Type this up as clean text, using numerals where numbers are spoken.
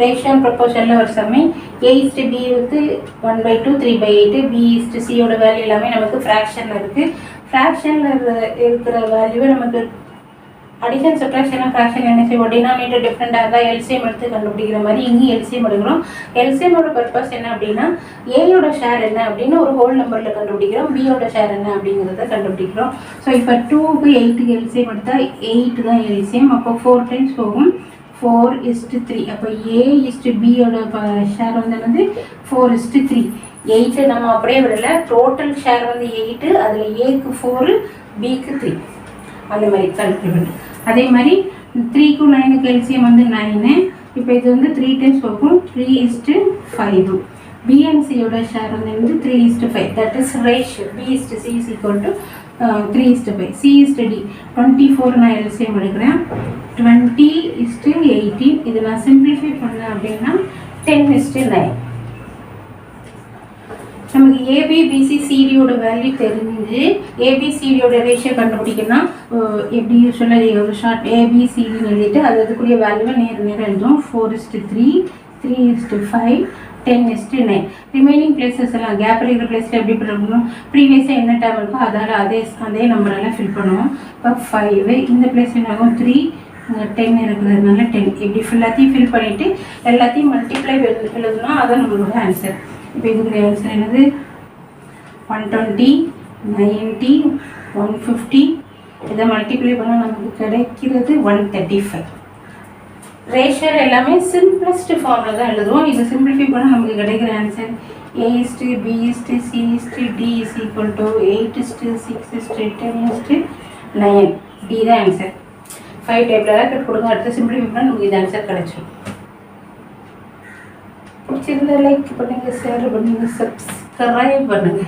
Ratio and ப்ரொபோர்ஷனில் ஒரு சம்மை A/B வந்து 1/2 3/8 B/Cயோட value எல்லாமே நமக்கு ஃப்ராக்ஷனில் இருக்குது. ஃப்ராக்ஷனில் இருக்கிற வேல்யூவை நமக்கு அடிஷன் சப்ட்ராக்ஷன் ஃப்ராக்ஷன் என்ன செய்வோம், டினாமினேட்டர் டிஃப்ரெண்டாக இருந்தால் எல்சிஎம் எடுத்து கண்டுபிடிக்கிற மாதிரி இங்கேயும் எல்சிஎம் எடுக்கிறோம். எல்சிஎம்மோட பர்பஸ் என்ன அப்படின்னா ஏயோட ஷேர் என்ன அப்படின்னு ஒரு ஹோல் நம்பரில் கண்டுபிடிக்கிறோம், பியோட ஷேர் என்ன அப்படிங்கிறத கண்டுபிடிக்கிறோம். ஸோ இப்போ 2க்கு 8க்கு எல்சிஎம் எடுத்தால் 8 தான் எல்சிஎம். அப்போ 4 டைம்ஸ் போகும், 4:3. அப்போ A/Bயோட ஷேர் வந்து என்னது 4:3. 8 நம்ம அப்படியே விடல, டோட்டல் ஷேர் வந்து 8, அதில் ஏக்கு 4 பிக்கு 3 அந்த மாதிரி கால்குலேட். அதே மாதிரி 3க்கும் 9க்கு எல்சிஎம் வந்து 9. இப்போ இது வந்து 3 டைம்ஸ் போகும், 3:5. பிஎன்சியோட ஷேர் வந்து 3:5. That is ratio B/C is equal to 3:5. C/D 24 நான் எல்சிஎம் எடுக்கிறேன், 20:18. இது நான் சிம்பிளிஃபை பண்ணேன் அப்படின்னா 10:9. நமக்கு ABBCCDயோட வேல்யூ தெரிஞ்சு ABCDயோட ரேஷியோ கண்டுபிடிக்கணும்னா எப்படி சொல்லி ஒரு ஷார்ட் ABCDன்னு எழுதிட்டு அதுக்குரிய வேல்யூவை நேரம் எழுதும். 4:3, 3:5, 10:9. ரிமைனிங் பிளேசஸ் எல்லாம் கேப் இருக்கிற பிளேஸில் எப்படி பண்ணணும், ப்ரீவியஸாக என்ன டேம் இருக்கோ அதால் அதே நம்பரெல்லாம் ஃபில் பண்ணுவோம். இப்போ 5 இந்த பிளேஸ் என்ன ஆகும், 3 10 இருக்கிறதுனால 10. இப்படி எல்லாத்தையும் ஃபில் பண்ணிவிட்டு எல்லாத்தையும் மல்டிப்ளை எழுதுனா அதான் நம்மளோட ஆன்சர். இப்போ இதுக்குரிய ஆன்சர் என்னது 120, 90, 150. இதை மல்டிப்ளை பண்ணால் நமக்கு கிடைக்கிறது 135. ரேஷியோ எல்லாமே சிம்பிளஸ்ட் ஃபார்மில் தான் எழுதுவோம். இதை சிம்பிளிஃபை பண்ணால் நமக்கு கிடைக்கிற answer A/B/C/D is equal to 8:6:10:9. D தான் ஆன்சர். 5 டேபிளெல்லாம் கட் கொடுங்க, அடுத்து சிம்பிளிஃபை பண்ணால் நமக்கு இது ஆன்சர் கிடைச்சிடும். பிடிச்சிருந்தா லைக் பண்ணுங்க, ஷேர் பண்ணுங்க, சப்ஸ்கிரைப் பண்ணுங்க.